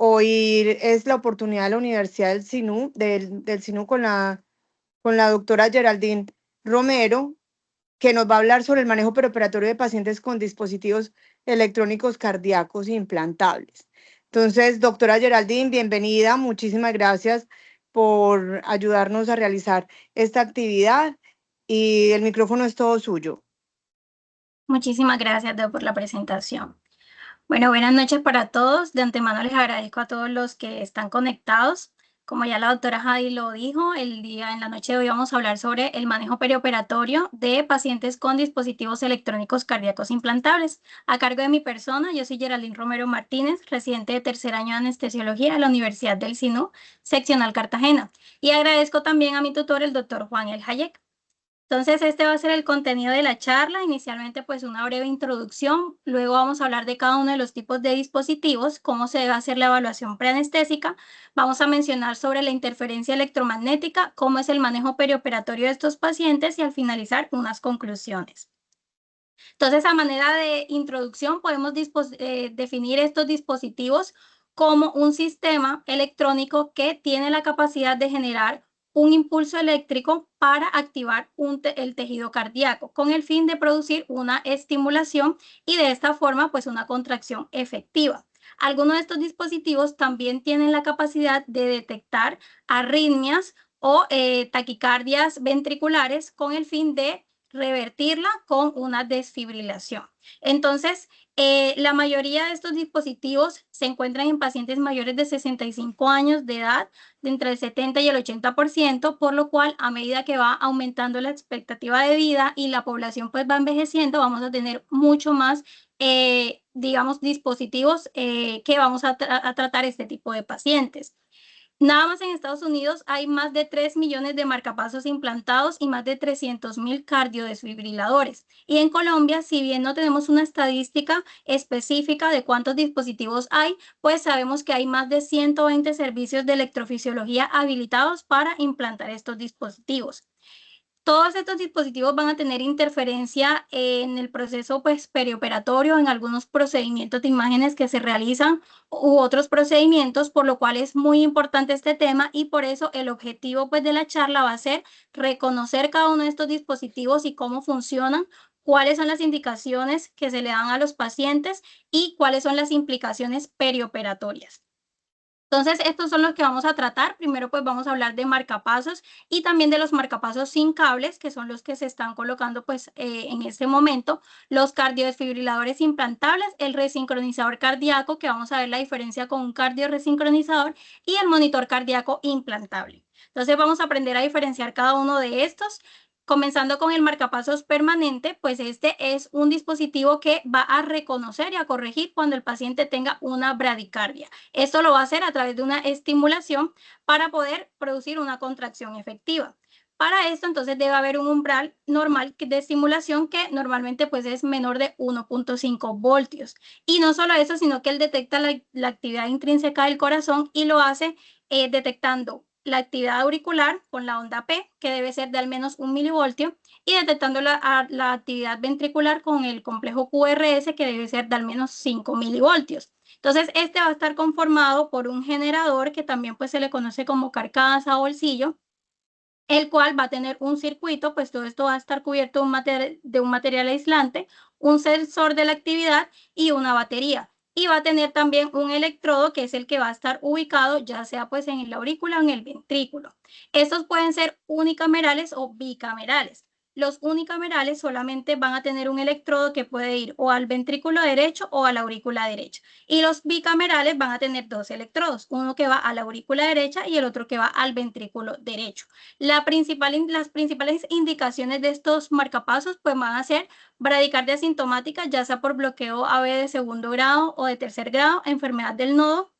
Hoy es la oportunidad de la Universidad del SINU, del SINU con la doctora Geraldine Romero, que nos va a hablar sobre el manejo preoperatorio de pacientes con dispositivos electrónicos cardíacos implantables. Entonces, doctora Geraldine, bienvenida. Muchísimas gracias por ayudarnos a realizar esta actividad y el micrófono es todo suyo. Muchísimas gracias, Deo, por la presentación. Bueno, buenas noches para todos. De antemano les agradezco a todos los que están conectados. Como ya la doctora Jadi lo dijo, en la noche de hoy vamos a hablar sobre el manejo perioperatorio de pacientes con dispositivos electrónicos cardíacos implantables. A cargo de mi persona, yo soy Geraldine Romero Martínez, residente de tercer año de anestesiología de la Universidad del SINU, seccional Cartagena. Y agradezco también a mi tutor, el doctor Juan El Hayek. Entonces, este va a ser el contenido de la charla. Inicialmente, pues una breve introducción. Luego vamos a hablar de cada uno de los tipos de dispositivos, cómo se debe hacer la evaluación preanestésica. Vamos a mencionar sobre la interferencia electromagnética, cómo es el manejo perioperatorio de estos pacientes y al finalizar unas conclusiones. Entonces, a manera de introducción, podemos definir estos dispositivos como un sistema electrónico que tiene la capacidad de generar un impulso eléctrico para activar el tejido cardíaco con el fin de producir una estimulación y de esta forma pues una contracción efectiva. Algunos de estos dispositivos también tienen la capacidad de detectar arritmias o taquicardias ventriculares con el fin de revertirla con una desfibrilación. Entonces, la mayoría de estos dispositivos se encuentran en pacientes mayores de 65 años de edad, de entre el 70 y el 80%, por lo cual a medida que va aumentando la expectativa de vida y la población pues va envejeciendo, vamos a tener mucho más, digamos, dispositivos que vamos a tratar este tipo de pacientes. Nada más en Estados Unidos hay más de 3 millones de marcapasos implantados y más de 300.000 cardiodesfibriladores. Y en Colombia, si bien no tenemos una estadística específica de cuántos dispositivos hay, pues sabemos que hay más de 120 servicios de electrofisiología habilitados para implantar estos dispositivos. Todos estos dispositivos van a tener interferencia en el proceso pues, perioperatorio, en algunos procedimientos de imágenes que se realizan u otros procedimientos, por lo cual es muy importante este tema y por eso el objetivo pues, de la charla va a ser reconocer cada uno de estos dispositivos y cómo funcionan, cuáles son las indicaciones que se le dan a los pacientes y cuáles son las implicaciones perioperatorias. Entonces, estos son los que vamos a tratar. Primero, pues vamos a hablar de marcapasos y también de los marcapasos sin cables, que son los que se están colocando pues en este momento, los cardiodesfibriladores implantables, el resincronizador cardíaco, que vamos a ver la diferencia con un cardioresincronizador, y el monitor cardíaco implantable. Entonces, vamos a aprender a diferenciar cada uno de estos. Comenzando con el marcapasos permanente, pues este es un dispositivo que va a reconocer y a corregir cuando el paciente tenga una bradicardia. Esto lo va a hacer a través de una estimulación para poder producir una contracción efectiva. Para esto, entonces, debe haber un umbral normal de estimulación que normalmente pues, es menor de 1.5 voltios. Y no solo eso, sino que él detecta la actividad intrínseca del corazón y lo hace detectando la actividad auricular con la onda P, que debe ser de al menos 1 milivoltio, y detectando la actividad ventricular con el complejo QRS, que debe ser de al menos 5 milivoltios. Entonces, este va a estar conformado por un generador que también pues, se le conoce como carcasa o bolsillo, el cual va a tener un circuito, pues todo esto va a estar cubierto de un material aislante, un sensor de la actividad y una batería. Y va a tener también un electrodo que es el que va a estar ubicado ya sea pues en la aurícula o en el ventrículo. Estos pueden ser unicamerales o bicamerales. Los unicamerales solamente van a tener un electrodo que puede ir o al ventrículo derecho o a la aurícula derecha. Y los bicamerales van a tener dos electrodos, uno que va a la aurícula derecha y el otro que va al ventrículo derecho. Las principales indicaciones de estos marcapasos pues van a ser bradicardia asintomática, ya sea por bloqueo AV de segundo grado o de tercer grado, enfermedad del nodo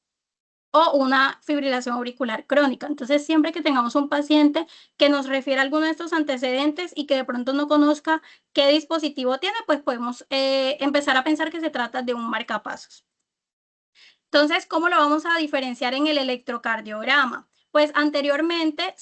o una fibrilación auricular crónica. Entonces, siempre que tengamos un paciente que nos refiere a alguno de estos antecedentes y que de pronto no conozca qué dispositivo tiene, pues podemos empezar a pensar que se trata de un marcapasos. Entonces, ¿cómo lo vamos a diferenciar en el electrocardiograma? Pues anteriormente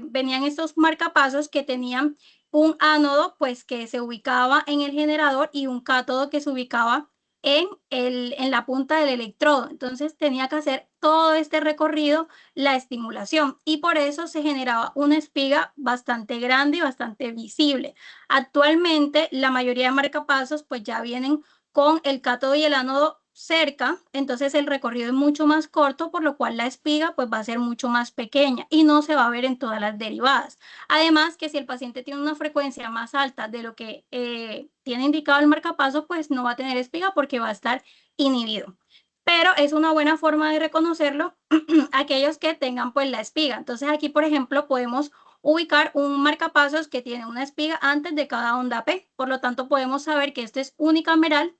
venían estos marcapasos que tenían un ánodo, pues que se ubicaba en el generador y un cátodo que se ubicaba en la punta del electrodo. Entonces tenía que hacer todo este recorrido, la estimulación, y por eso se generaba una espiga bastante grande y bastante visible. Actualmente la mayoría de marcapasos pues ya vienen con el cátodo y el ánodo cerca, entonces el recorrido es mucho más corto, por lo cual la espiga pues va a ser mucho más pequeña y no se va a ver en todas las derivadas. Además que si el paciente tiene una frecuencia más alta de lo que tiene indicado el marcapaso, pues no va a tener espiga porque va a estar inhibido. Pero es una buena forma de reconocerlo aquellos que tengan pues la espiga. Entonces aquí, por ejemplo, podemos ubicar un marcapasos que tiene una espiga antes de cada onda P. Por lo tanto, podemos saber que este es unicameral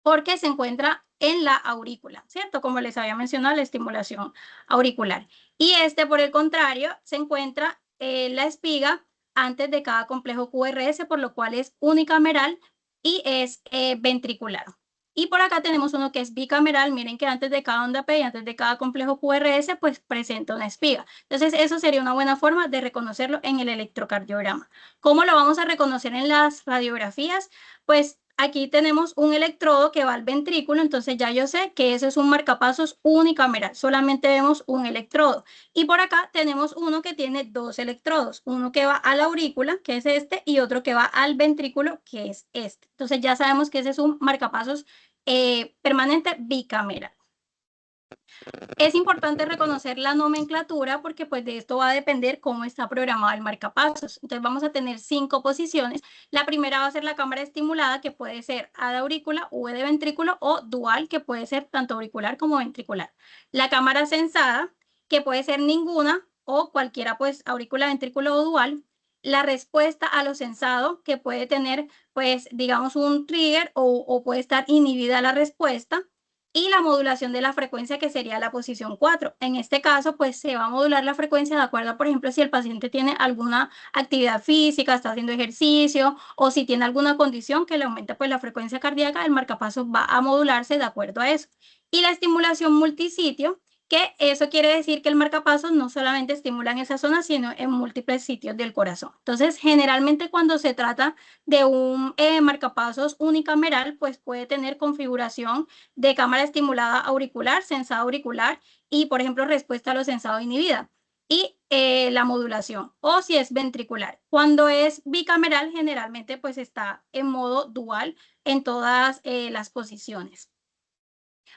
porque se encuentra en la aurícula, ¿cierto? Como les había mencionado, la estimulación auricular. Y este, por el contrario, se encuentra la espiga antes de cada complejo QRS, por lo cual es unicameral y es ventricular. Y por acá tenemos uno que es bicameral. Miren que antes de cada onda P y antes de cada complejo QRS, pues presenta una espiga. Entonces, eso sería una buena forma de reconocerlo en el electrocardiograma. ¿Cómo lo vamos a reconocer en las radiografías? Pues aquí tenemos un electrodo que va al ventrículo, entonces ya yo sé que ese es un marcapasos unicameral, solamente vemos un electrodo. Y por acá tenemos uno que tiene dos electrodos, uno que va a la aurícula, que es este, y otro que va al ventrículo, que es este. Entonces ya sabemos que ese es un marcapasos permanente bicameral. Es importante reconocer la nomenclatura porque pues de esto va a depender cómo está programado el marcapasos. Entonces vamos a tener 5 posiciones. La primera va a ser la cámara estimulada, que puede ser A de aurícula, V de ventrículo, o dual, que puede ser tanto auricular como ventricular. La cámara sensada, que puede ser ninguna o cualquiera, pues aurícula, ventrículo o dual. La respuesta a lo sensado, que puede tener pues digamos un trigger o puede estar inhibida la respuesta. Y la modulación de la frecuencia, que sería la posición 4. En este caso, pues se va a modular la frecuencia de acuerdo, por ejemplo, si el paciente tiene alguna actividad física, está haciendo ejercicio, o si tiene alguna condición que le aumente pues la frecuencia cardíaca, el marcapasos va a modularse de acuerdo a eso. Y la estimulación multisitio, que eso quiere decir que el marcapasos no solamente estimula en esa zona, sino en múltiples sitios del corazón. Entonces, generalmente cuando se trata de un marcapasos unicameral, pues puede tener configuración de cámara estimulada auricular, sensada auricular y, por ejemplo, respuesta a lo sensado inhibida. Y la modulación, o si es ventricular. Cuando es bicameral, generalmente pues está en modo dual en todas las posiciones.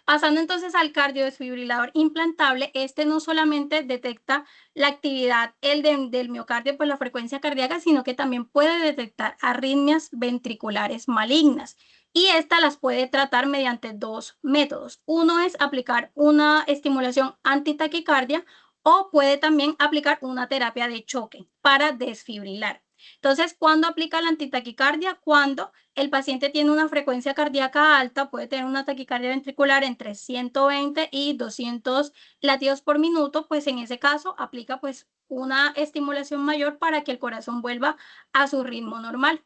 Pasando entonces al cardiodesfibrilador implantable, este no solamente detecta la actividad del miocardio por la frecuencia cardíaca, sino que también puede detectar arritmias ventriculares malignas. Y estas las puede tratar mediante dos métodos. Uno es aplicar una estimulación antitaquicardia o puede también aplicar una terapia de choque para desfibrilar. Entonces, ¿cuándo aplica la antitaquicardia? Cuando el paciente tiene una frecuencia cardíaca alta, puede tener una taquicardia ventricular entre 120 y 200 latidos por minuto, pues en ese caso aplica pues una estimulación mayor para que el corazón vuelva a su ritmo normal.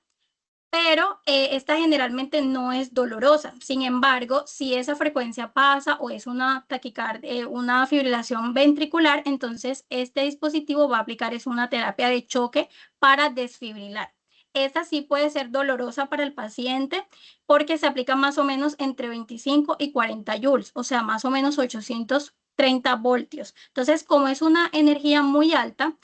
Pero esta generalmente no es dolorosa. Sin embargo, si esa frecuencia pasa o es una taquicardia, una fibrilación ventricular, entonces este dispositivo va a aplicar es una terapia de choque para desfibrilar. Esta sí puede ser dolorosa para el paciente porque se aplica más o menos entre 25 y 40 joules, o sea, más o menos 830 voltios. Entonces, como es una energía muy alta,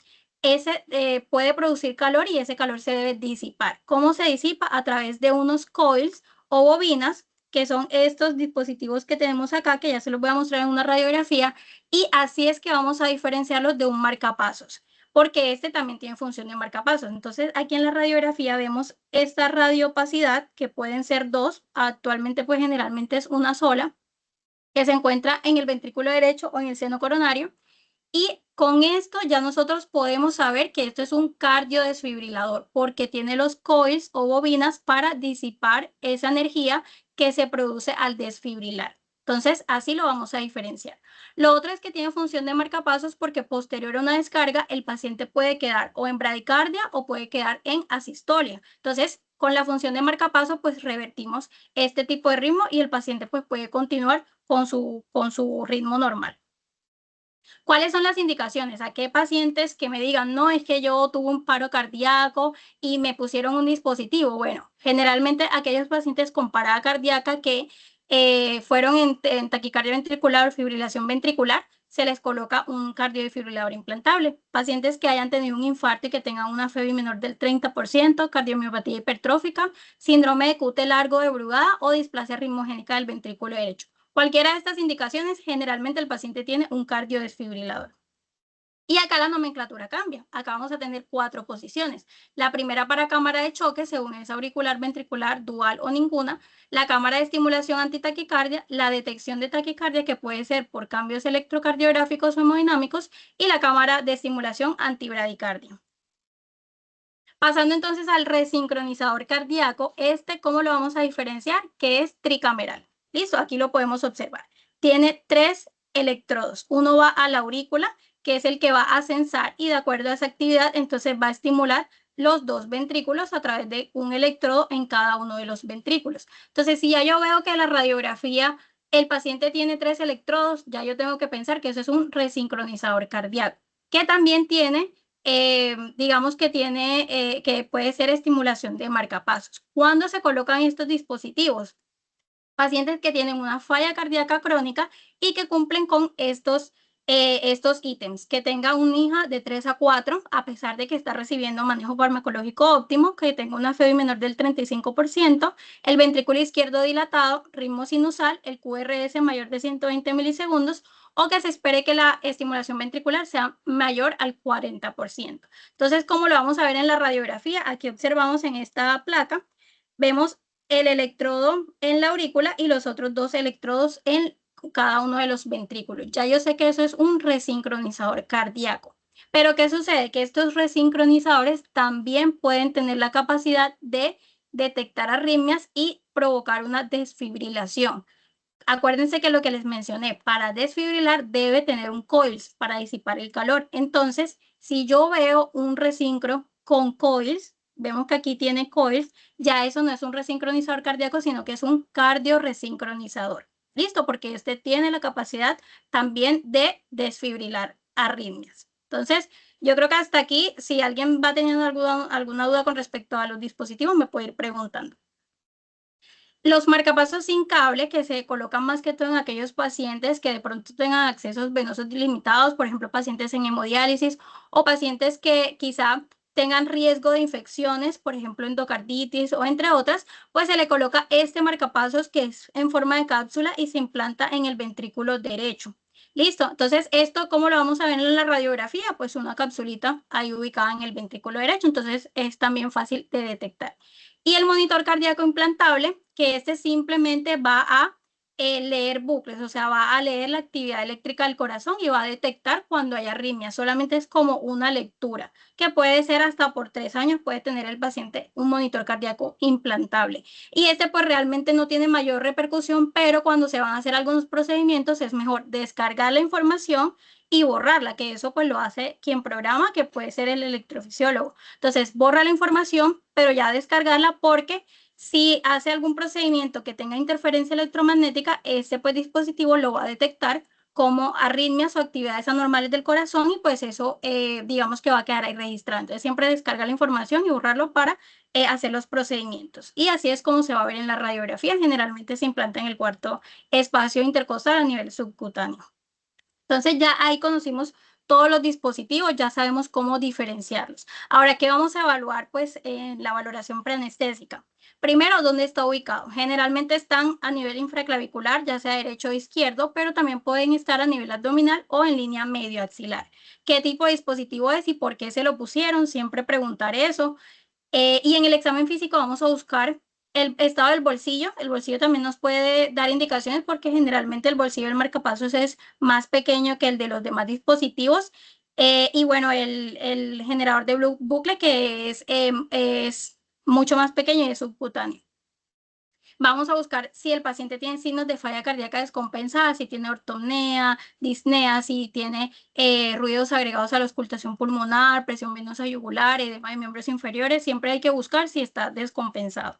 ese puede producir calor y ese calor se debe disipar. ¿Cómo se disipa? A través de unos coils o bobinas, que son estos dispositivos que tenemos acá, que ya se los voy a mostrar en una radiografía, y así es que vamos a diferenciarlos de un marcapasos, porque este también tiene función de marcapasos. Entonces, aquí en la radiografía vemos esta radiopacidad, que pueden ser dos, actualmente pues generalmente es una sola, que se encuentra en el ventrículo derecho o en el seno coronario, y con esto ya nosotros podemos saber que esto es un cardiodesfibrilador porque tiene los coils o bobinas para disipar esa energía que se produce al desfibrilar. Entonces, así lo vamos a diferenciar. Lo otro es que tiene función de marcapasos porque posterior a una descarga, el paciente puede quedar o en bradicardia o puede quedar en asistolia. Entonces, con la función de marcapasos, pues revertimos este tipo de ritmo y el paciente pues puede continuar con su ritmo normal. ¿Cuáles son las indicaciones? ¿A qué pacientes que me digan, no, es que yo tuve un paro cardíaco y me pusieron un dispositivo? Bueno, generalmente aquellos pacientes con parada cardíaca que fueron en taquicardia ventricular o fibrilación ventricular, se les coloca un cardiodefibrilador implantable. Pacientes que hayan tenido un infarto y que tengan una FEBI menor del 30%, cardiomiopatía hipertrófica, síndrome de QT largo de Brugada o displasia ritmogénica del ventrículo derecho. Cualquiera de estas indicaciones, generalmente el paciente tiene un cardiodesfibrilador. Y acá la nomenclatura cambia. Acá vamos a tener 4 posiciones. La primera para cámara de choque, según es auricular, ventricular, dual o ninguna. La cámara de estimulación antitaquicardia, la detección de taquicardia, que puede ser por cambios electrocardiográficos o hemodinámicos, y la cámara de estimulación antibradicardia. Pasando entonces al resincronizador cardíaco, ¿cómo lo vamos a diferenciar? Que es tricameral. ¿Listo? Aquí lo podemos observar. Tiene 3 electrodos. Uno va a la aurícula, que es el que va a censar, y de acuerdo a esa actividad, entonces va a estimular los 2 ventrículos a través de un electrodo en cada uno de los ventrículos. Entonces, si ya yo veo que en la radiografía el paciente tiene 3 electrodos, ya yo tengo que pensar que eso es un resincronizador cardíaco, que también tiene digamos que que puede ser estimulación de marcapasos. ¿Cuándo se colocan estos dispositivos? Pacientes que tienen una falla cardíaca crónica y que cumplen con estos ítems, que tenga una hija de 3 a 4, a pesar de que está recibiendo manejo farmacológico óptimo, que tenga una FEBI menor del 35%, el ventrículo izquierdo dilatado, ritmo sinusal, el QRS mayor de 120 milisegundos, o que se espere que la estimulación ventricular sea mayor al 40%. Entonces, ¿cómo lo vamos a ver en la radiografía? Aquí observamos en esta placa, vemos el electrodo en la aurícula y los otros 2 electrodos en cada uno de los ventrículos. Ya yo sé que eso es un resincronizador cardíaco. Pero ¿qué sucede? Que estos resincronizadores también pueden tener la capacidad de detectar arritmias y provocar una desfibrilación. Acuérdense que lo que les mencioné, para desfibrilar debe tener un coils para disipar el calor. Entonces, si yo veo un resincro con coils, vemos que aquí tiene coils, ya eso no es un resincronizador cardíaco, sino que es un cardioresincronizador. ¿Listo? Porque este tiene la capacidad también de desfibrilar arritmias. Entonces, yo creo que hasta aquí, si alguien va teniendo alguna duda con respecto a los dispositivos, me puede ir preguntando. Los marcapasos sin cable, que se colocan más que todo en aquellos pacientes que de pronto tengan accesos venosos limitados, por ejemplo, pacientes en hemodiálisis o pacientes que quizá tengan riesgo de infecciones, por ejemplo, endocarditis o entre otras, pues se le coloca este marcapasos que es en forma de cápsula y se implanta en el ventrículo derecho. Listo, entonces esto, ¿cómo lo vamos a ver en la radiografía? Pues una capsulita ahí ubicada en el ventrículo derecho, entonces es también fácil de detectar. Y el monitor cardíaco implantable, que simplemente va a leer bucles, o sea, va a leer la actividad eléctrica del corazón y va a detectar cuando hay arritmia. Solamente es como una lectura, que puede ser hasta por 3 años, puede tener el paciente un monitor cardíaco implantable. Y pues realmente no tiene mayor repercusión, pero cuando se van a hacer algunos procedimientos es mejor descargar la información y borrarla, que eso pues lo hace quien programa, que puede ser el electrofisiólogo. Entonces, borra la información, pero ya descargarla, porque si hace algún procedimiento que tenga interferencia electromagnética, pues, dispositivo lo va a detectar como arritmias o actividades anormales del corazón y pues eso digamos que va a quedar ahí registrado. Entonces siempre descarga la información y borrarlo para hacer los procedimientos. Y así es como se va a ver en la radiografía. Generalmente se implanta en el cuarto espacio intercostal a nivel subcutáneo. Entonces ya ahí conocimos todos los dispositivos, ya sabemos cómo diferenciarlos. Ahora, ¿qué vamos a evaluar? Pues en la valoración preanestésica. Primero, ¿dónde está ubicado? Generalmente están a nivel infraclavicular, ya sea derecho o izquierdo, pero también pueden estar a nivel abdominal o en línea medio axilar. ¿Qué tipo de dispositivo es y por qué se lo pusieron? Siempre preguntar eso. Y en el examen físico vamos a buscar el estado del bolsillo. El bolsillo también nos puede dar indicaciones porque generalmente el bolsillo del marcapasos es más pequeño que el de los demás dispositivos. Y bueno, el generador de bucle que es mucho más pequeño y es subcutáneo. Vamos a buscar si el paciente tiene signos de falla cardíaca descompensada, si tiene ortopnea, disnea, si tiene ruidos agregados a la auscultación pulmonar, presión venosa yugular, edema de miembros inferiores. Siempre hay que buscar si está descompensado.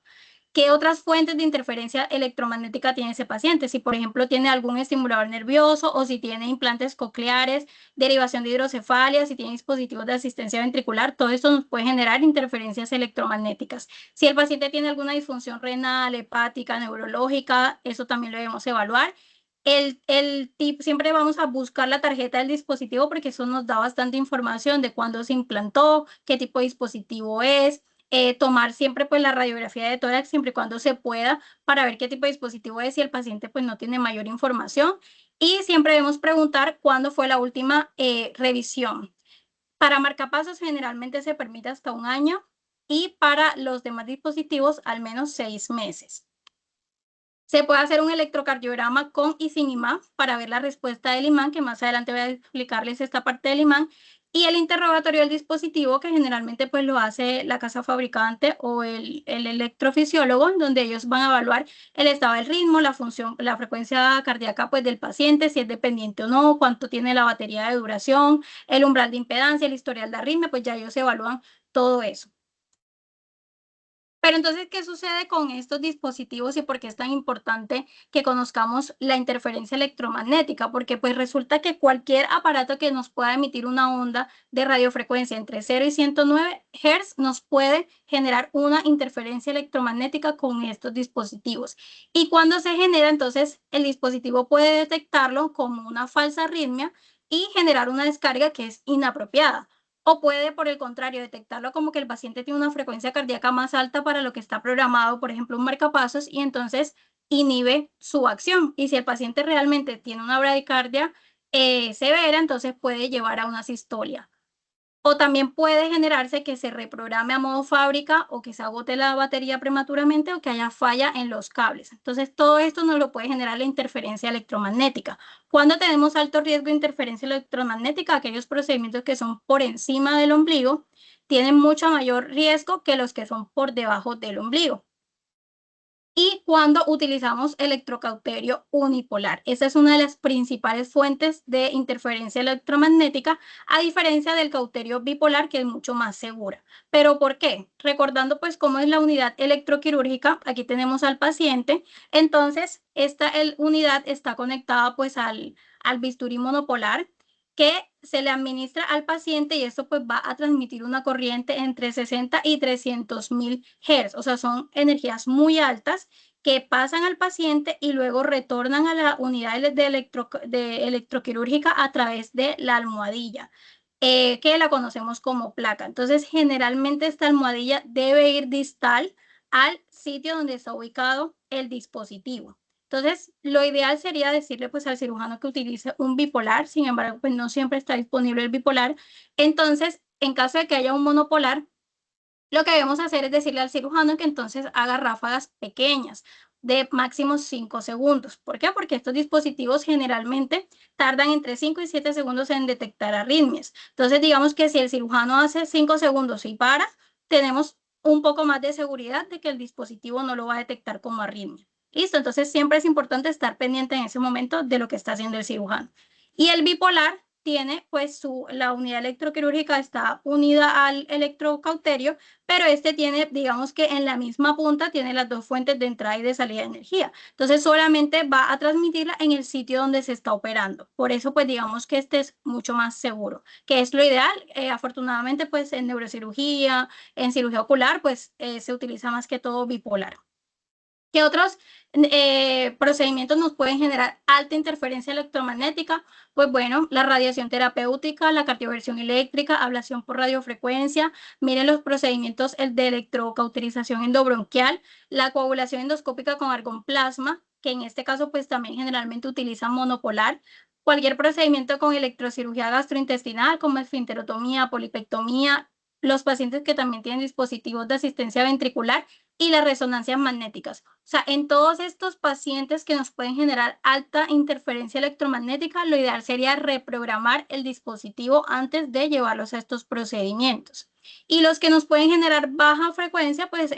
¿Qué otras fuentes de interferencia electromagnética tiene ese paciente? Si, por ejemplo, tiene algún estimulador nervioso o si tiene implantes cocleares, derivación de hidrocefalia, si tiene dispositivos de asistencia ventricular, todo esto nos puede generar interferencias electromagnéticas. Si el paciente tiene alguna disfunción renal, hepática, neurológica, eso también lo debemos evaluar. Siempre vamos a buscar la tarjeta del dispositivo porque eso nos da bastante información de cuándo se implantó, qué tipo de dispositivo es, tomar siempre pues la radiografía de tórax siempre y cuando se pueda para ver qué tipo de dispositivo es si el paciente pues no tiene mayor información y siempre debemos preguntar cuándo fue la última revisión. Para marcapasos generalmente se permite hasta 1 año y para los demás dispositivos al menos 6 meses. Se puede hacer un electrocardiograma con y sin imán para ver la respuesta del imán, que más adelante voy a explicarles esta parte del imán, y el interrogatorio del dispositivo, que generalmente pues lo hace la casa fabricante o el electrofisiólogo, donde ellos van a evaluar el estado del ritmo, la función, la frecuencia cardíaca pues del paciente, si es dependiente o no, cuánto tiene la batería de duración, el umbral de impedancia, el historial de arritmia, pues ya ellos evalúan todo eso. Pero entonces, ¿qué sucede con estos dispositivos y por qué es tan importante que conozcamos la interferencia electromagnética? Porque pues resulta que cualquier aparato que nos pueda emitir una onda de radiofrecuencia entre 0 y 109 Hz nos puede generar una interferencia electromagnética con estos dispositivos. Y cuando se genera, entonces el dispositivo puede detectarlo como una falsa arritmia y generar una descarga que es inapropiada. O puede, por el contrario, detectarlo como que el paciente tiene una frecuencia cardíaca más alta para lo que está programado, por ejemplo, un marcapasos, y entonces inhibe su acción. Y si el paciente realmente tiene una bradicardia severa, entonces puede llevar a una sistolia. O también puede generarse que se reprograme a modo fábrica o que se agote la batería prematuramente o que haya falla en los cables. Entonces, todo esto nos lo puede generar la interferencia electromagnética. Cuando tenemos alto riesgo de interferencia electromagnética, aquellos procedimientos que son por encima del ombligo tienen mucho mayor riesgo que los que son por debajo del ombligo. Y cuando utilizamos electrocauterio unipolar. Esa es una de las principales fuentes de interferencia electromagnética, a diferencia del cauterio bipolar, que es mucho más segura. ¿Pero por qué? Recordando pues cómo es la unidad electroquirúrgica, aquí tenemos al paciente, entonces esta unidad está conectada pues al bisturí monopolar, que se le administra al paciente y esto pues va a transmitir una corriente entre 60 y 300.000 Hz, o sea, son energías muy altas que pasan al paciente y luego retornan a la unidad de electroquirúrgica a través de la almohadilla, que la conocemos como placa. Entonces, generalmente esta almohadilla debe ir distal al sitio donde está ubicado el dispositivo. Entonces, lo ideal sería decirle pues al cirujano que utilice un bipolar, sin embargo, pues no siempre está disponible el bipolar. Entonces, en caso de que haya un monopolar, lo que debemos hacer es decirle al cirujano que entonces haga ráfagas pequeñas de máximo 5 segundos. ¿Por qué? Porque estos dispositivos generalmente tardan entre 5 y 7 segundos en detectar arritmias. Entonces, digamos que si el cirujano hace 5 segundos y para, tenemos un poco más de seguridad de que el dispositivo no lo va a detectar como arritmia. Listo, entonces siempre es importante estar pendiente en ese momento de lo que está haciendo el cirujano. Y el bipolar tiene pues la unidad electroquirúrgica está unida al electrocauterio, pero este tiene, digamos que en la misma punta tiene las dos fuentes de entrada y de salida de energía. Entonces solamente va a transmitirla en el sitio donde se está operando. Por eso pues digamos que este es mucho más seguro, que es lo ideal. Afortunadamente pues en neurocirugía, en cirugía ocular pues se utiliza más que todo bipolar. ¿Qué otros procedimientos nos pueden generar alta interferencia electromagnética? Pues bueno, la radiación terapéutica, la cardioversión eléctrica, ablación por radiofrecuencia, miren los procedimientos el de electrocauterización endobronquial, la coagulación endoscópica con argón plasma, que en este caso pues también generalmente utilizan monopolar, cualquier procedimiento con electrocirugía gastrointestinal como esfinterotomía, polipectomía, los pacientes que también tienen dispositivos de asistencia ventricular y las resonancias magnéticas. O sea, en todos estos pacientes que nos pueden generar alta interferencia electromagnética, lo ideal sería reprogramar el dispositivo antes de llevarlos a estos procedimientos. Y los que nos pueden generar baja frecuencia, pues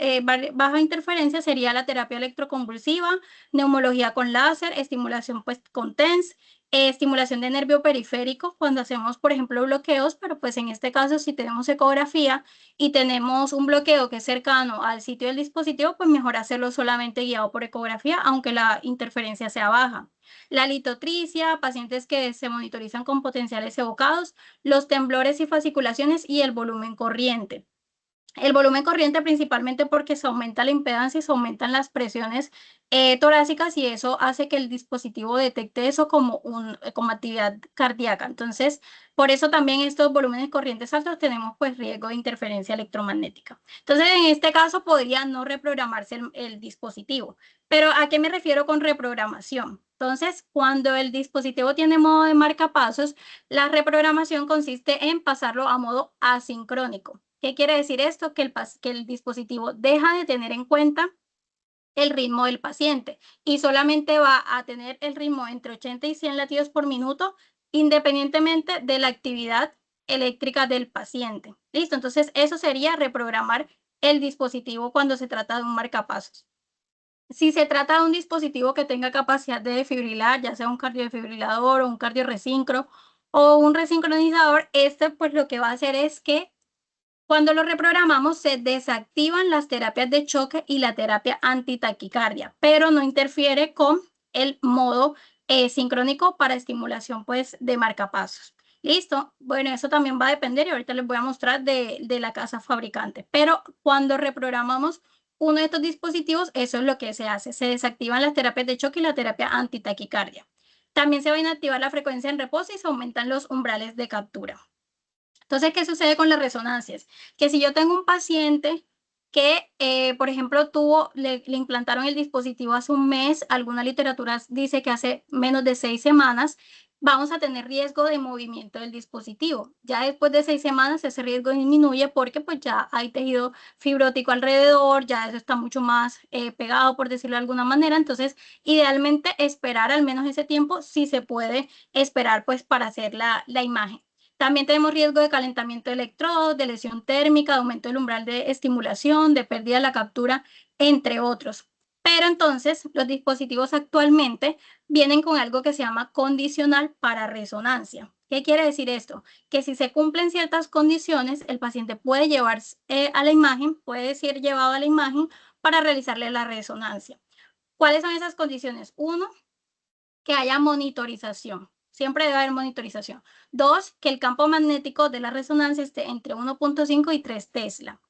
baja interferencia sería la terapia electroconvulsiva, neumología con láser, estimulación pues con TENS, estimulación de nervio periférico cuando hacemos, por ejemplo, bloqueos, pero pues en este caso si tenemos ecografía y tenemos un bloqueo que es cercano al sitio del dispositivo, dispositivo, pues mejor hacerlo solamente guiado por ecografía, aunque la interferencia sea baja. La litotricia, pacientes que se monitorizan con potenciales evocados, los temblores y fasciculaciones y el volumen corriente. El volumen corriente principalmente porque se aumenta la impedancia y se aumentan las presiones torácicas y eso hace que el dispositivo detecte eso como actividad cardíaca. Entonces, por eso también estos volúmenes corrientes altos tenemos pues riesgo de interferencia electromagnética. Entonces, en este caso podría no reprogramarse el dispositivo. Pero ¿a qué me refiero con reprogramación? Entonces, cuando el dispositivo tiene modo de marcapasos, la reprogramación consiste en pasarlo a modo asincrónico. ¿Qué quiere decir esto? Que el dispositivo deja de tener en cuenta el ritmo del paciente y solamente va a tener el ritmo entre 80 y 100 latidos por minuto, independientemente de la actividad eléctrica del paciente. ¿Listo? Entonces, eso sería reprogramar el dispositivo cuando se trata de un marcapasos. Si se trata de un dispositivo que tenga capacidad de desfibrilar, ya sea un cardiodefibrilador o un cardiorresíncro o un resincronizador, este pues lo que va a hacer es que cuando lo reprogramamos, se desactivan las terapias de choque y la terapia antitaquicardia, pero no interfiere con el modo sincrónico para estimulación pues, de marcapasos. ¿Listo? Bueno, eso también va a depender y ahorita les voy a mostrar de la casa fabricante. Pero cuando reprogramamos uno de estos dispositivos, eso es lo que se hace. Se desactivan las terapias de choque y la terapia antitaquicardia. También se va a inactivar la frecuencia en reposo y se aumentan los umbrales de captura. Entonces, ¿qué sucede con las resonancias? Que si yo tengo un paciente que, por ejemplo, le implantaron el dispositivo hace un mes, alguna literatura dice que hace menos de 6 semanas, vamos a tener riesgo de movimiento del dispositivo. Ya después de 6 semanas ese riesgo disminuye porque pues ya hay tejido fibrótico alrededor, ya eso está mucho más pegado, por decirlo de alguna manera. Entonces, idealmente esperar al menos ese tiempo, si se puede esperar pues para hacer la imagen. También tenemos riesgo de calentamiento de electrodos, de lesión térmica, de aumento del umbral de estimulación, de pérdida de la captura, entre otros. Pero entonces los dispositivos actualmente vienen con algo que se llama condicional para resonancia. ¿Qué quiere decir esto? Que si se cumplen ciertas condiciones, el paciente puede llevar a la imagen, puede ser llevado a la imagen para realizarle la resonancia. ¿Cuáles son esas condiciones? Uno, que haya monitorización. Siempre debe haber monitorización. 2, que el campo magnético de la resonancia esté entre 1.5 y 3 Tesla.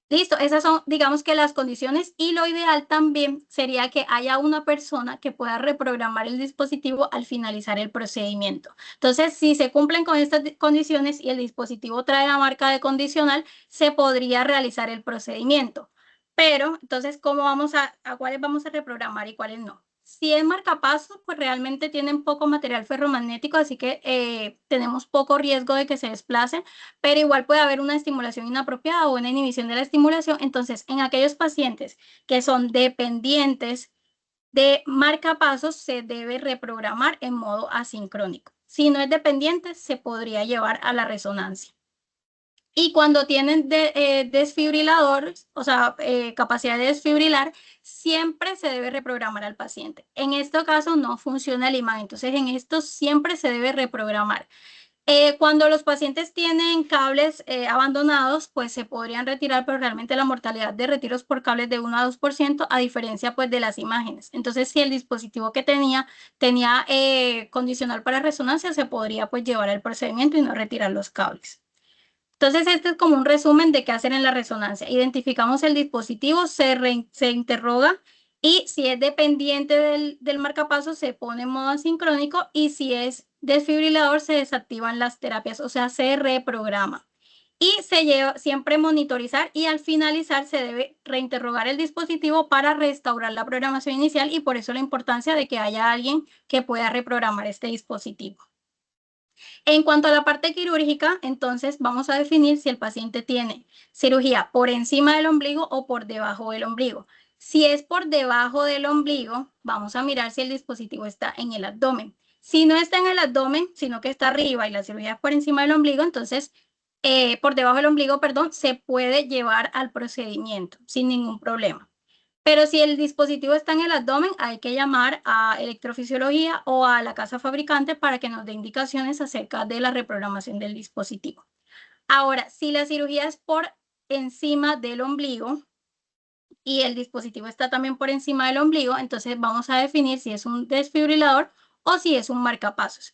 Listo, esas son, digamos que las condiciones y lo ideal también sería que haya una persona que pueda reprogramar el dispositivo al finalizar el procedimiento. Entonces, si se cumplen con estas condiciones y el dispositivo trae la marca de condicional, se podría realizar el procedimiento. Pero, entonces, ¿cómo vamos a cuáles vamos a reprogramar y cuáles no? Si es marcapasos, pues realmente tienen poco material ferromagnético, así que tenemos poco riesgo de que se desplacen, pero igual puede haber una estimulación inapropiada o una inhibición de la estimulación. Entonces, en aquellos pacientes que son dependientes de marcapasos, se debe reprogramar en modo asincrónico. Si no es dependiente, se podría llevar a la resonancia. Y cuando tienen desfibriladores, o sea, capacidad de desfibrilar, siempre se debe reprogramar al paciente. En este caso no funciona el imán, entonces en esto siempre se debe reprogramar. Cuando los pacientes tienen cables abandonados, pues se podrían retirar, pero realmente la mortalidad de retiros por cables de 1 a 2%, a diferencia pues de las imágenes. Entonces, si el dispositivo que tenía condicional para resonancia, se podría pues llevar el procedimiento y no retirar los cables. Entonces, este es como un resumen de qué hacer en la resonancia. Identificamos el dispositivo, se interroga y si es dependiente del marcapaso, se pone en modo asincrónico y si es desfibrilador, se desactivan las terapias, o sea, se reprograma. Y se lleva siempre monitorizar y al finalizar se debe reinterrogar el dispositivo para restaurar la programación inicial y por eso la importancia de que haya alguien que pueda reprogramar este dispositivo. En cuanto a la parte quirúrgica, entonces vamos a definir si el paciente tiene cirugía por encima del ombligo o por debajo del ombligo. Si es por debajo del ombligo, vamos a mirar si el dispositivo está en el abdomen. Si no está en el abdomen, sino que está arriba y la cirugía es por encima del ombligo, entonces por debajo del ombligo, perdón, se puede llevar al procedimiento sin ningún problema. Pero si el dispositivo está en el abdomen, hay que llamar a electrofisiología o a la casa fabricante para que nos dé indicaciones acerca de la reprogramación del dispositivo. Ahora, si la cirugía es por encima del ombligo, y el dispositivo está también por encima del ombligo, entonces vamos a definir si es un desfibrilador o si es un marcapasos.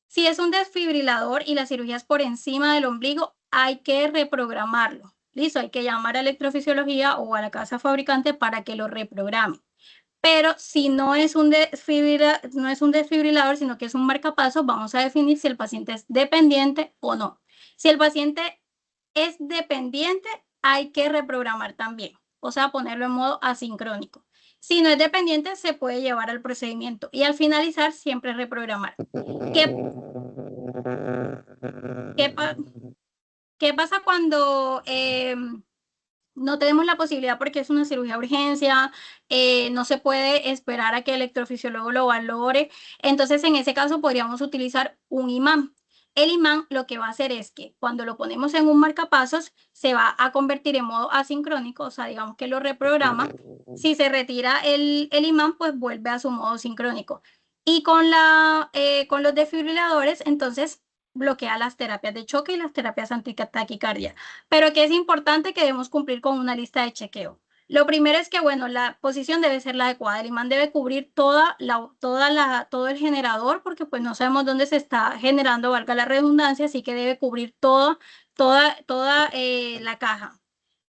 Si es un desfibrilador y la cirugía es por encima del ombligo, hay que reprogramarlo. Listo, hay que llamar a electrofisiología o a la casa fabricante para que lo reprograme. Pero si no es un desfibrilador, sino que es un marcapasos, vamos a definir si el paciente es dependiente o no. Si el paciente es dependiente, hay que reprogramar también, o sea, ponerlo en modo asincrónico. Si no es dependiente, se puede llevar al procedimiento y al finalizar siempre reprogramar. ¿Qué, qué, qué pasa cuando no tenemos la posibilidad porque es una cirugía de urgencia, no se puede esperar a que el electrofisiólogo lo valore? Entonces, en ese caso, podríamos utilizar un imán. El imán lo que va a hacer es que cuando lo ponemos en un marcapasos, se va a convertir en modo asincrónico, o sea, digamos que lo reprograma. Si se retira el imán, pues vuelve a su modo sincrónico. Y con los desfibriladores, entonces bloquea las terapias de choque y las terapias antitaquicardia. Pero que es importante que debemos cumplir con una lista de chequeo. Lo primero es que, bueno, la posición debe ser la adecuada. El imán debe cubrir todo el generador, porque pues no sabemos dónde se está generando, valga la redundancia, así que debe cubrir toda la caja.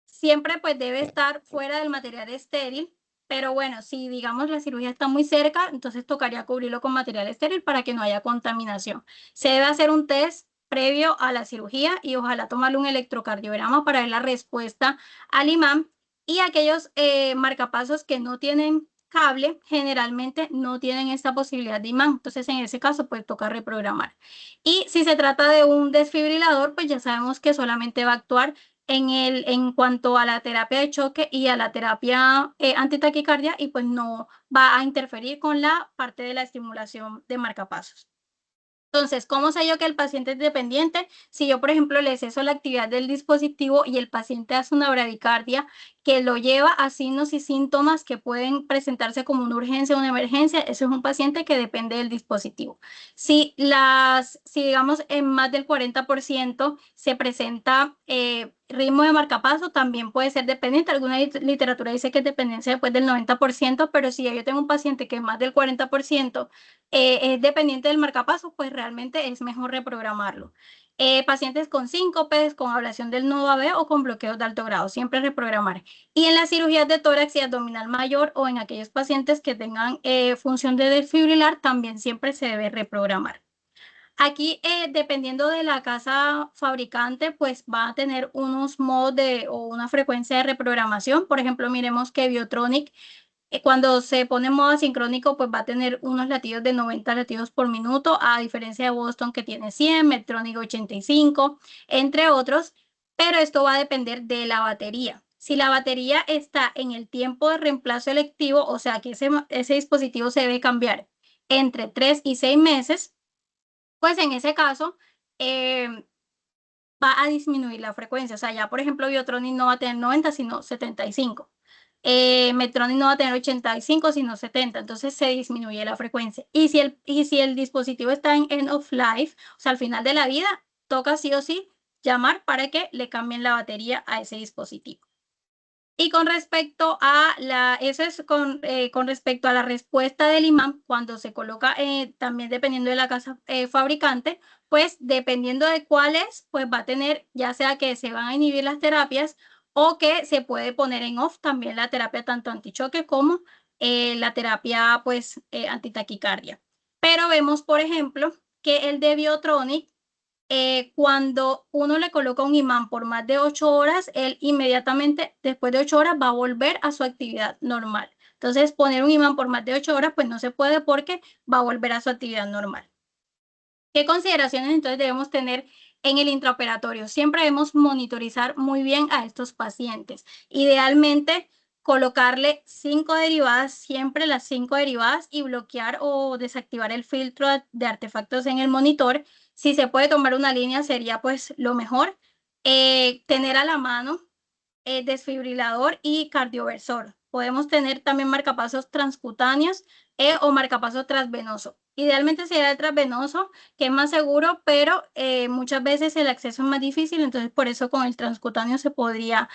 Siempre pues debe estar fuera del material estéril, pero bueno, si digamos la cirugía está muy cerca, entonces tocaría cubrirlo con material estéril para que no haya contaminación. Se debe hacer un test previo a la cirugía y ojalá tomarle un electrocardiograma para ver la respuesta al imán, y aquellos marcapasos que no tienen cable generalmente no tienen esta posibilidad de imán, entonces en ese caso pues toca reprogramar. Y si se trata de un desfibrilador, pues ya sabemos que solamente va a actuar en cuanto a la terapia de choque y a la terapia antitaquicardia, y pues no va a interferir con la parte de la estimulación de marcapasos. Entonces, ¿cómo sé yo que el paciente es dependiente? Si yo, por ejemplo, le ceso la actividad del dispositivo y el paciente hace una bradicardia que lo lleva a signos y síntomas que pueden presentarse como una urgencia o una emergencia, eso es un paciente que depende del dispositivo. Si digamos, en más del 40% se presenta ritmo de marcapaso, también puede ser dependiente. Alguna literatura dice que es dependencia después del 90%, pero si yo tengo un paciente que es más del 40%, es dependiente del marcapaso, pues realmente es mejor reprogramarlo. Pacientes con síncopes, con ablación del nodo AB o con bloqueos de alto grado, siempre reprogramar. Y en las cirugías de tórax y abdominal mayor o en aquellos pacientes que tengan función de desfibrilar, también siempre se debe reprogramar. Aquí, dependiendo de la casa fabricante, pues va a tener unos modos o una frecuencia de reprogramación. Por ejemplo, miremos que Biotronic, cuando se pone en modo asincrónico, pues va a tener unos latidos de 90 latidos por minuto, a diferencia de Boston, que tiene 100, Medtronic 85, entre otros. Pero esto va a depender de la batería. Si la batería está en el tiempo de reemplazo electivo, o sea que ese dispositivo se debe cambiar entre 3 y 6 meses, pues en ese caso va a disminuir la frecuencia. O sea, ya por ejemplo, Biotronic no va a tener 90, sino 75. Medtronic no va a tener 85, sino 70. Entonces se disminuye la frecuencia. Y si el dispositivo está en end of life, o sea, al final de la vida, toca sí o sí llamar para que le cambien la batería a ese dispositivo. Y con respecto a eso es con respecto a la respuesta del imán, cuando se coloca, también dependiendo de la casa fabricante, pues dependiendo de cuál es, pues va a tener, ya sea que se van a inhibir las terapias o que se puede poner en off también la terapia tanto antichoque como la terapia pues antitaquicardia. Pero vemos, por ejemplo, que el de Biotronic, cuando uno le coloca un imán por más de 8 horas, él inmediatamente después de 8 horas va a volver a su actividad normal. Entonces, poner un imán por más de 8 horas, pues no se puede porque va a volver a su actividad normal. ¿Qué consideraciones entonces debemos tener en el intraoperatorio? Siempre debemos monitorizar muy bien a estos pacientes. Idealmente, colocarle 5 derivadas, siempre las 5 derivadas, y bloquear o desactivar el filtro de artefactos en el monitor. Si se puede tomar una línea, sería pues lo mejor. Tener a la mano desfibrilador y cardioversor. Podemos tener también marcapasos transcutáneos o marcapasos transvenoso. Idealmente sería el transvenoso, que es más seguro, pero muchas veces el acceso es más difícil, entonces por eso con el transcutáneo se podría,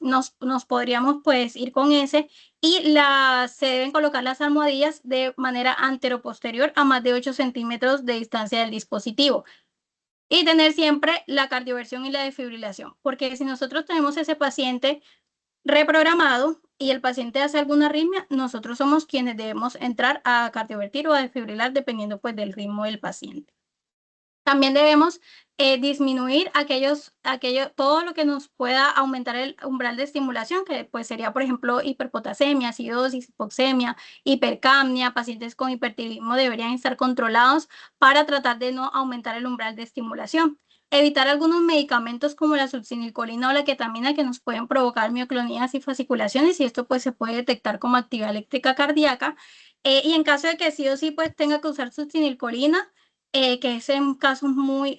nos podríamos pues ir con ese, y se deben colocar las almohadillas de manera anteroposterior a más de 8 centímetros de distancia del dispositivo. Y tener siempre la cardioversión y la desfibrilación, porque si nosotros tenemos ese paciente reprogramado y el paciente hace alguna arritmia, nosotros somos quienes debemos entrar a cardiovertir o a desfibrilar dependiendo pues del ritmo del paciente. También debemos disminuir todo lo que nos pueda aumentar el umbral de estimulación, que pues sería, por ejemplo, hiperpotasemia, acidosis, hipoxemia, hipercapnia. Pacientes con hipertiroidismo deberían estar controlados para tratar de no aumentar el umbral de estimulación. Evitar algunos medicamentos como la succinilcolina o la ketamina que nos pueden provocar mioclonías y fasciculaciones, y esto pues se puede detectar como actividad eléctrica cardíaca. Y en caso de que sí o sí pues tenga que usar succinilcolina, que es en casos muy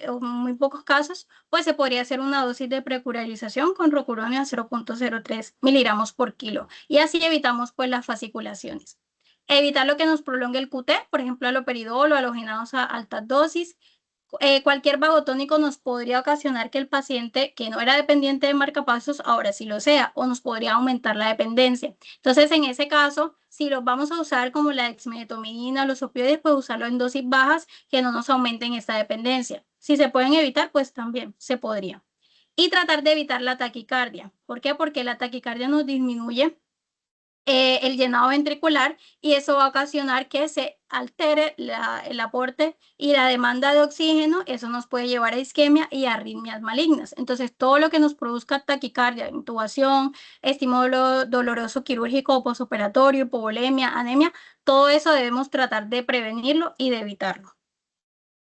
pocos casos, pues se podría hacer una dosis de precurarización con rocuronio a 0.03 miligramos por kilo, y así evitamos pues las fasciculaciones. Evitar lo que nos prolongue el QT, por ejemplo, aloperidol o halogenados a altas dosis. Cualquier vagotónico nos podría ocasionar que el paciente que no era dependiente de marcapasos ahora sí lo sea, o nos podría aumentar la dependencia. Entonces, en ese caso, si los vamos a usar como la dexmedetomidina o los opioides, pues usarlo en dosis bajas que no nos aumenten esta dependencia. Si se pueden evitar, pues también se podría. Y tratar de evitar la taquicardia. ¿Por qué? Porque la taquicardia nos disminuye el llenado ventricular, y eso va a ocasionar que se altere el aporte y la demanda de oxígeno. Eso nos puede llevar a isquemia y arritmias malignas. Entonces, todo lo que nos produzca taquicardia, intubación, estímulo doloroso quirúrgico o posoperatorio, hipovolemia, anemia, todo eso debemos tratar de prevenirlo y de evitarlo.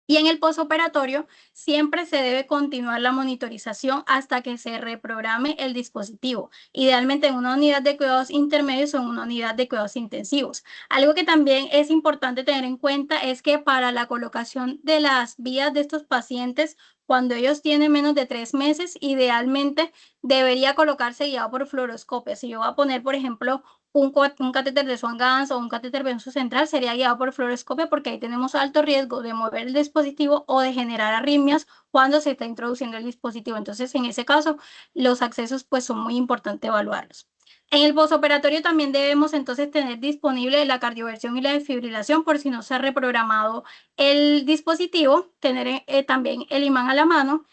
Y en el posoperatorio siempre se debe continuar la monitorización hasta que se reprograme el dispositivo, idealmente en una unidad de cuidados intermedios o en una unidad de cuidados intensivos. Algo que también es importante tener en cuenta es que para la colocación de las vías de estos pacientes, cuando ellos tienen menos de 3 meses, idealmente debería colocarse guiado por fluoroscopia. Si yo voy a poner, por ejemplo, un catéter de Swan-Ganz o un catéter venoso central, sería guiado por fluoroscopia, porque ahí tenemos alto riesgo de mover el dispositivo o de generar arritmias cuando se está introduciendo el dispositivo. Entonces, en ese caso, los accesos pues son muy importantes evaluarlos. En el posoperatorio también debemos entonces tener disponible la cardioversión y la desfibrilación por si no se ha reprogramado el dispositivo, tener también el imán a la mano,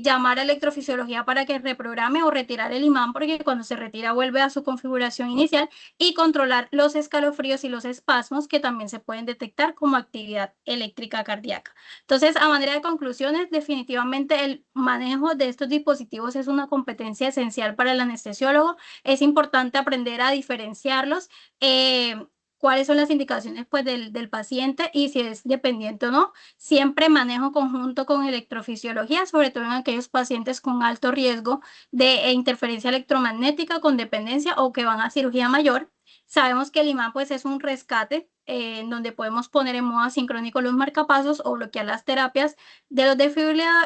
llamar a electrofisiología para que reprograme o retirar el imán, porque cuando se retira vuelve a su configuración inicial, y controlar los escalofríos y los espasmos que también se pueden detectar como actividad eléctrica cardíaca. Entonces, a manera de conclusiones, definitivamente el manejo de estos dispositivos es una competencia esencial para el anestesiólogo. Es importante aprender a diferenciarlos. Cuáles son las indicaciones pues del paciente y si es dependiente o no. Siempre manejo conjunto con electrofisiología, sobre todo en aquellos pacientes con alto riesgo de interferencia electromagnética con dependencia o que van a cirugía mayor. Sabemos que el imán pues es un rescate en donde podemos poner en modo asincrónico los marcapasos o bloquear las terapias de los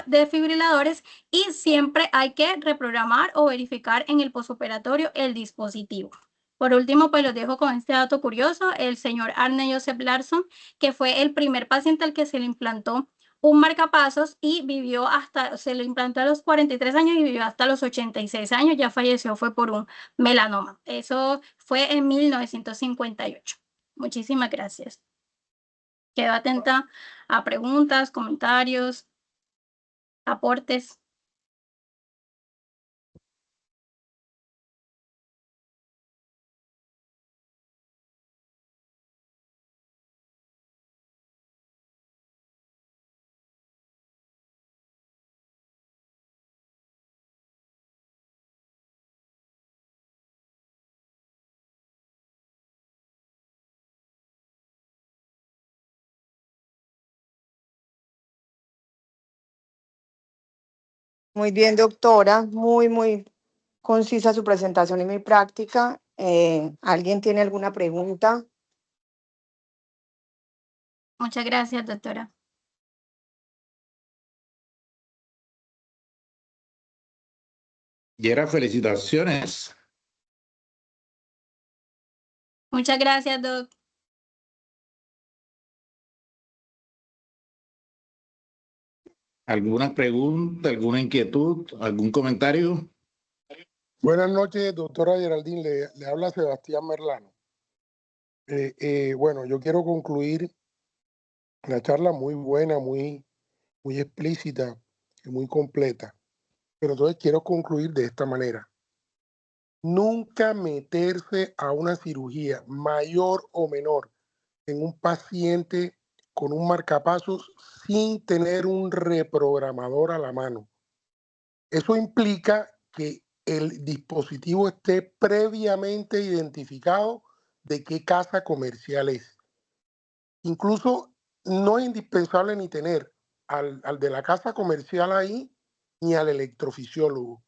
desfibriladores, y siempre hay que reprogramar o verificar en el posoperatorio el dispositivo. Por último, pues los dejo con este dato curioso. El señor Arne Joseph Larsson, que fue el primer paciente al que se le implantó un marcapasos y se le implantó a los 43 años y vivió hasta los 86 años, ya falleció, fue por un melanoma. Eso fue en 1958. Muchísimas gracias. Quedo atenta a preguntas, comentarios, aportes. Muy bien, doctora, muy concisa su presentación y muy práctica. ¿Alguien tiene alguna pregunta? Muchas gracias, doctora. Yera, felicitaciones. Muchas gracias, doc. ¿Alguna pregunta, alguna inquietud, algún comentario? Buenas noches, doctora Geraldine. Le habla Sebastián Merlano. Bueno, yo quiero concluir la charla muy buena, muy explícita y muy completa. Pero entonces quiero concluir de esta manera. Nunca meterse a una cirugía mayor o menor en un paciente con un marcapasos sin tener un reprogramador a la mano. Eso implica que el dispositivo esté previamente identificado de qué casa comercial es. Incluso no es indispensable ni tener al de la casa comercial ahí ni al electrofisiólogo,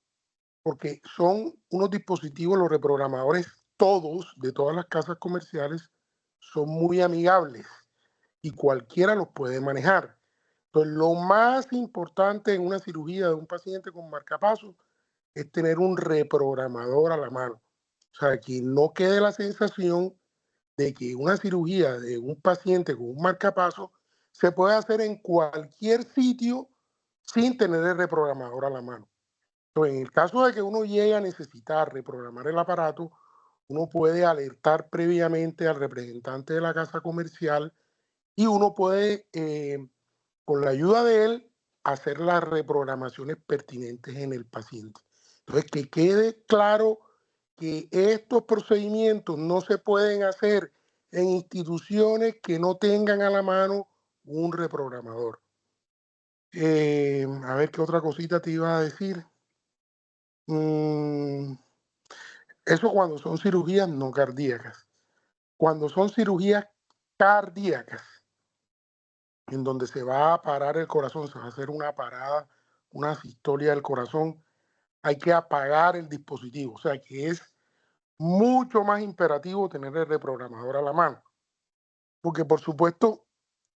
porque son unos dispositivos, los reprogramadores todos de todas las casas comerciales son muy amigables y cualquiera los puede manejar. Entonces, lo más importante en una cirugía de un paciente con marcapasos es tener un reprogramador a la mano. O sea, que no quede la sensación de que una cirugía de un paciente con un marcapasos se puede hacer en cualquier sitio sin tener el reprogramador a la mano. Entonces, en el caso de que uno llegue a necesitar reprogramar el aparato, uno puede alertar previamente al representante de la casa comercial y uno puede, con la ayuda de él, hacer las reprogramaciones pertinentes en el paciente. Entonces, que quede claro que estos procedimientos no se pueden hacer en instituciones que no tengan a la mano un reprogramador. A ver qué otra cosita te iba a decir. Eso cuando son cirugías no cardíacas. Cuando son cirugías cardíacas, en donde se va a parar el corazón, se va a hacer una parada, una sistolia del corazón, hay que apagar el dispositivo. O sea que es mucho más imperativo tener el reprogramador a la mano. Porque por supuesto,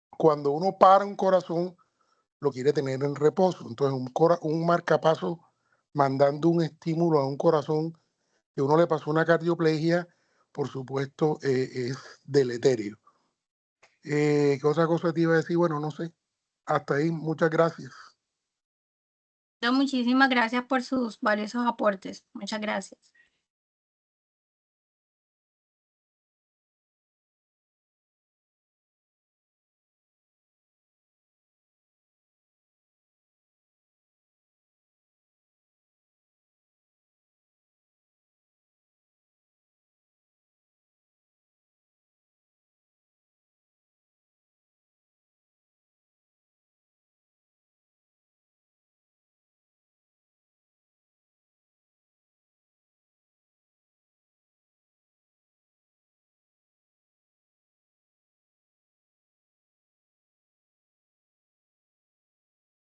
cuando uno para un corazón, lo quiere tener en reposo. Entonces un marcapasos mandando un estímulo a un corazón que uno le pasó una cardioplegia, por supuesto, es deleterio. ¿Qué otra cosa te iba a decir? Bueno, no sé. Hasta ahí, muchas gracias. Muchísimas gracias por sus valiosos aportes. Muchas gracias.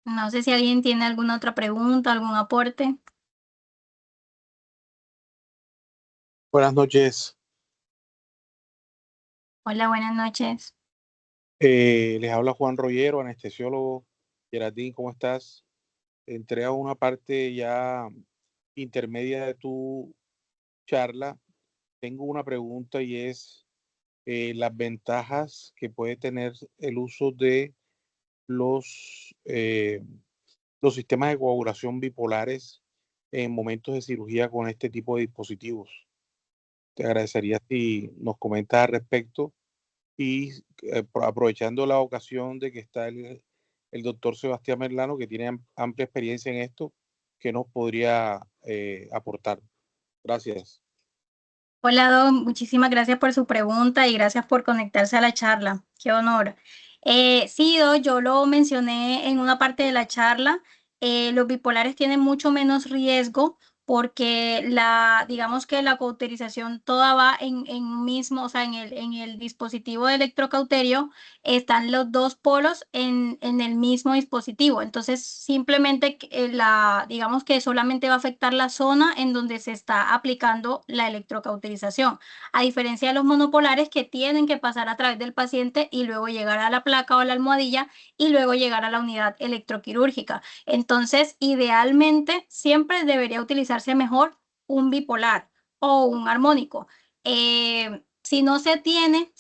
No sé si alguien tiene alguna otra pregunta, algún aporte. Buenas noches. Hola, buenas noches. Les habla Juan Rollero, anestesiólogo. Geraldine, ¿cómo estás? Entré a una parte ya intermedia de tu charla. Tengo una pregunta y es las ventajas que puede tener el uso de los sistemas de coagulación bipolares en momentos de cirugía con este tipo de dispositivos. Te agradecería si nos comentas al respecto. Y aprovechando la ocasión de que está el doctor Sebastián Merlano, que tiene amplia experiencia en esto, ¿qué nos podría aportar? Gracias. Hola, Don. Muchísimas gracias por su pregunta y gracias por conectarse a la charla. Qué honor. Sí, Don, yo lo mencioné en una parte de la charla. Los bipolares tienen mucho menos riesgo porque digamos que la cauterización toda va en mismo, o sea, en el dispositivo de electrocauterio están los dos polos en el mismo dispositivo. Entonces, simplemente digamos que solamente va a afectar la zona en donde se está aplicando la electrocauterización, a diferencia de los monopolares que tienen que pasar a través del paciente y luego llegar a la placa o a la almohadilla y luego llegar a la unidad electroquirúrgica. Entonces, idealmente, siempre debería utilizarse mejor un bipolar o un armónico. Si no se tiene,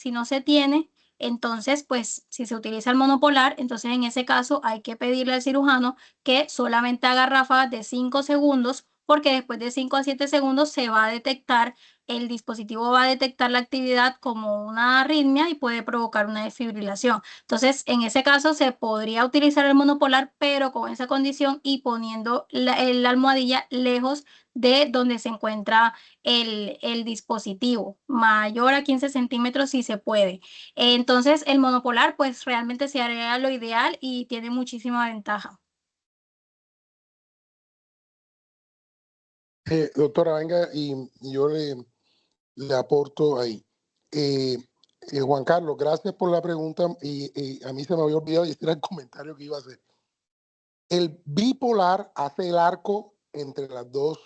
Entonces, pues si se utiliza el monopolar, entonces en ese caso hay que pedirle al cirujano que solamente haga ráfagas de 5 segundos, porque después de 5 a 7 segundos se va a detectar, el dispositivo va a detectar la actividad como una arritmia y puede provocar una desfibrilación. Entonces, en ese caso se podría utilizar el monopolar, pero con esa condición y poniendo la almohadilla lejos de donde se encuentra el dispositivo, mayor a 15 centímetros si se puede. Entonces, el monopolar, pues realmente sería lo ideal y tiene muchísima ventaja. Doctora, venga, y yo le aporto ahí. Juan Carlos, gracias por la pregunta y a mí se me había olvidado y este era el comentario que iba a hacer. El bipolar hace el arco entre las dos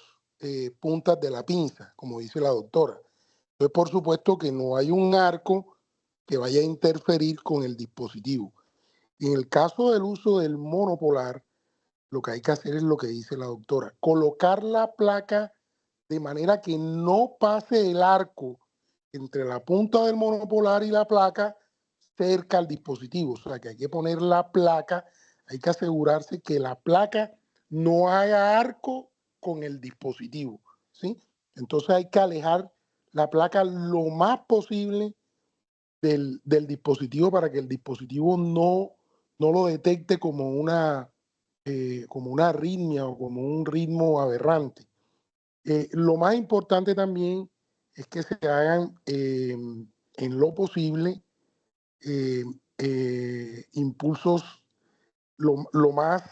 puntas de la pinza, como dice la doctora. Entonces, por supuesto que no hay un arco que vaya a interferir con el dispositivo. En el caso del uso del monopolar, lo que hay que hacer es lo que dice la doctora, colocar la placa de manera que no pase el arco entre la punta del monopolar y la placa cerca al dispositivo. O sea, que hay que poner la placa, hay que asegurarse que la placa no haga arco con el dispositivo, ¿sí? Entonces hay que alejar la placa lo más posible del dispositivo para que el dispositivo no lo detecte como una arritmia o como un ritmo aberrante. Lo más importante también es que se hagan en lo posible impulsos lo más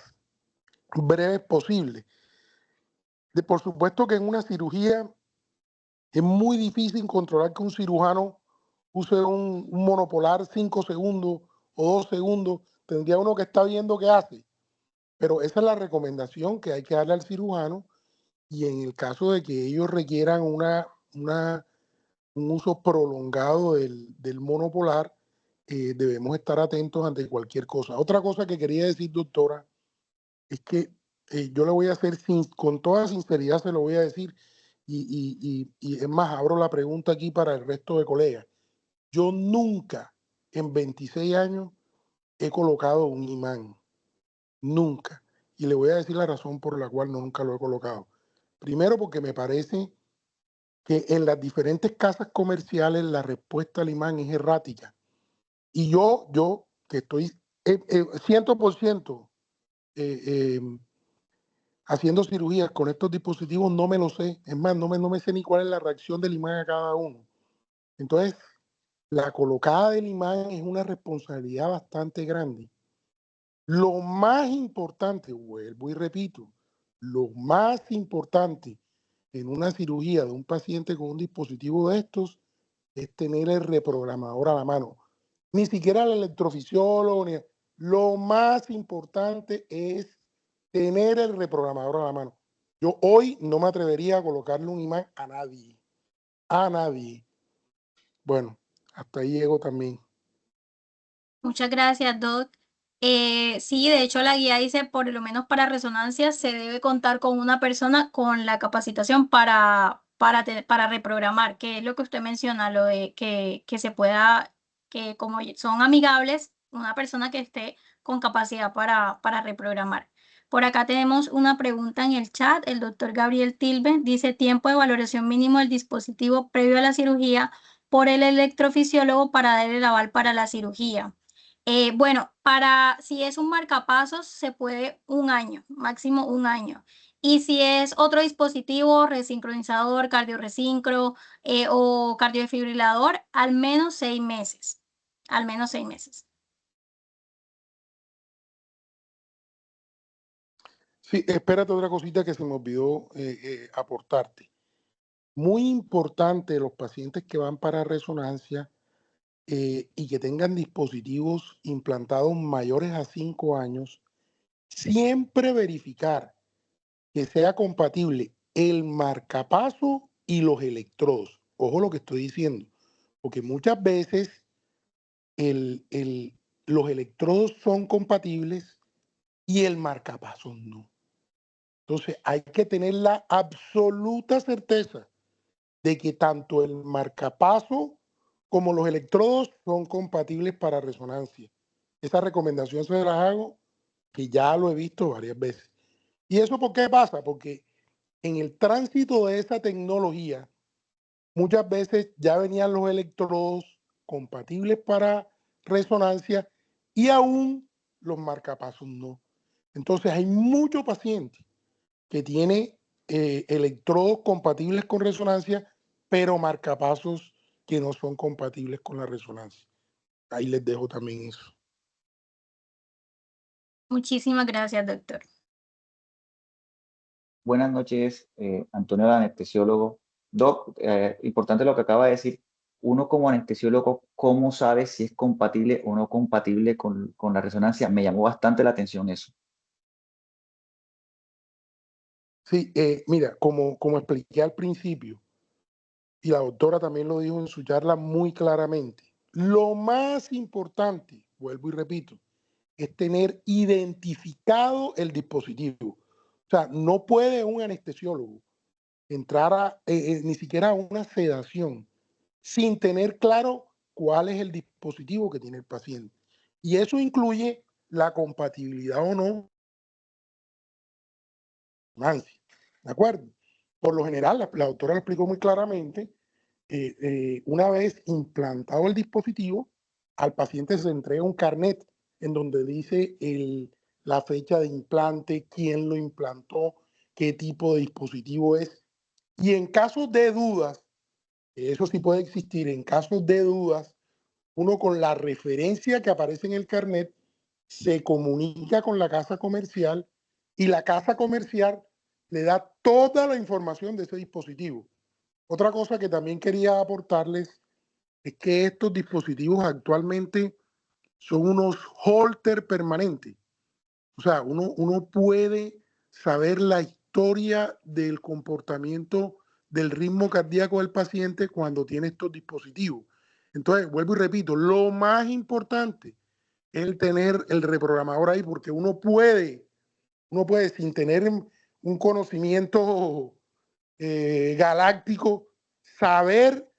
breves posible. Por supuesto que en una cirugía es muy difícil controlar que un cirujano use un monopolar 5 segundos o 2 segundos. Tendría uno que estar viendo qué hace. Pero esa es la recomendación que hay que darle al cirujano y en el caso de que ellos requieran un uso prolongado del monopolar, debemos estar atentos ante cualquier cosa. Otra cosa que quería decir, doctora, es que yo le voy a hacer, con toda sinceridad se lo voy a decir, y es más, abro la pregunta aquí para el resto de colegas. Yo nunca en 26 años he colocado un imán, nunca. Y le voy a decir la razón por la cual nunca lo he colocado. Primero, porque me parece que en las diferentes casas comerciales la respuesta al imán es errática. Y yo que estoy 100% haciendo cirugías con estos dispositivos, no me lo sé. Es más, no me sé ni cuál es la reacción del imán a cada uno. Entonces, la colocada del imán es una responsabilidad bastante grande. Lo más importante, vuelvo y repito, lo más importante en una cirugía de un paciente con un dispositivo de estos es tener el reprogramador a la mano. Ni siquiera el electrofisiólogo, lo más importante es tener el reprogramador a la mano. Yo hoy no me atrevería a colocarle un imán a nadie. A nadie. Bueno, hasta ahí llego también. Muchas gracias, Doc. Sí, de hecho la guía dice, por lo menos para resonancia, se debe contar con una persona con la capacitación para reprogramar, que es lo que usted menciona, lo de que se pueda, que como son amigables, una persona que esté con capacidad para reprogramar. Por acá tenemos una pregunta en el chat. El doctor Gabriel Tilbe dice, tiempo de valoración mínimo del dispositivo previo a la cirugía por el electrofisiólogo para dar el aval para la cirugía. Bueno, si es un marcapasos, se puede 1 año, máximo 1 año. Y si es otro dispositivo, resincronizador, cardioresincro o cardiofibrilador, al menos 6 meses. Al menos 6 meses. Sí, espérate otra cosita que se me olvidó aportarte. Muy importante los pacientes que van para resonancia y que tengan dispositivos implantados mayores a 5 años, siempre verificar que sea compatible el marcapaso y los electrodos. Ojo lo que estoy diciendo, porque muchas veces los electrodos son compatibles y el marcapaso no. Entonces hay que tener la absoluta certeza de que tanto el marcapaso como los electrodos son compatibles para resonancia. Esa recomendación se las hago, que ya lo he visto varias veces. ¿Y eso por qué pasa? Porque en el tránsito de esa tecnología, muchas veces ya venían los electrodos compatibles para resonancia y aún los marcapasos no. Entonces hay muchos pacientes que tienen electrodos compatibles con resonancia, pero marcapasos que no son compatibles con la resonancia. Ahí les dejo también eso. Muchísimas gracias, doctor. Buenas noches, Antonio, el anestesiólogo. Doc, importante lo que acaba de decir. Uno como anestesiólogo, ¿cómo sabe si es compatible o no compatible con la resonancia? Me llamó bastante la atención eso. Sí, mira, como expliqué al principio, y la doctora también lo dijo en su charla muy claramente, lo más importante, vuelvo y repito, es tener identificado el dispositivo. O sea, no puede un anestesiólogo entrar ni siquiera a una sedación sin tener claro cuál es el dispositivo que tiene el paciente. Y eso incluye la compatibilidad o no. ¿De acuerdo? Por lo general, la doctora lo explicó muy claramente, una vez implantado el dispositivo, al paciente se entrega un carnet en donde dice la fecha de implante, quién lo implantó, qué tipo de dispositivo es. Y en casos de dudas, eso sí puede existir, en casos de dudas, uno con la referencia que aparece en el carnet se comunica con la casa comercial y la casa comercial le da toda la información de ese dispositivo. Otra cosa que también quería aportarles es que estos dispositivos actualmente son unos holter permanentes. O sea, uno puede saber la historia del comportamiento del ritmo cardíaco del paciente cuando tiene estos dispositivos. Entonces, vuelvo y repito, lo más importante es el tener el reprogramador ahí, porque uno puede sin tener un conocimiento galáctico, saber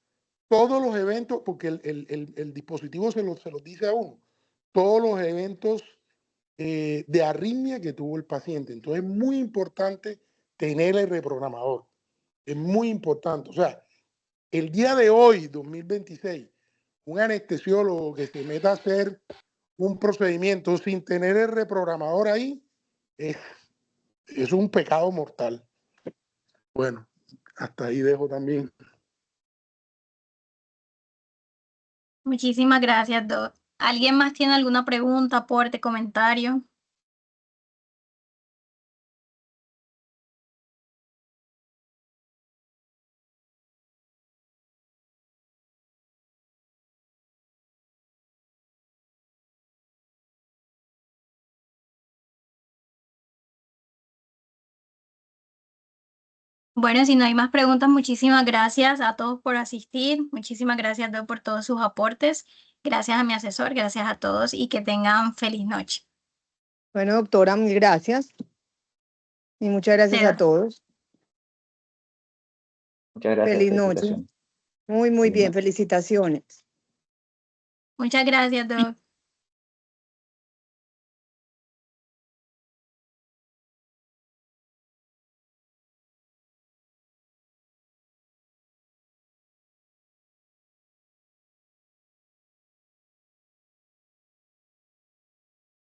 todos los eventos, porque el dispositivo se los dice a uno, todos los eventos de arritmia que tuvo el paciente. Entonces es muy importante tener el reprogramador. Es muy importante. O sea, el día de hoy, 2026, un anestesiólogo que se meta a hacer un procedimiento sin tener el reprogramador ahí es un pecado mortal. Bueno, hasta ahí dejo también. Muchísimas gracias, Doc. ¿Alguien más tiene alguna pregunta, aporte, comentario? Bueno, si no hay más preguntas, muchísimas gracias a todos por asistir. Muchísimas gracias, Doc, por todos sus aportes. Gracias a mi asesor, gracias a todos y que tengan feliz noche. Bueno, doctora, mil gracias. Y muchas gracias a todos. Muchas gracias. Feliz noche. Felicitaciones. Muy Feliz bien. noche. Felicitaciones. Muchas gracias, Doc.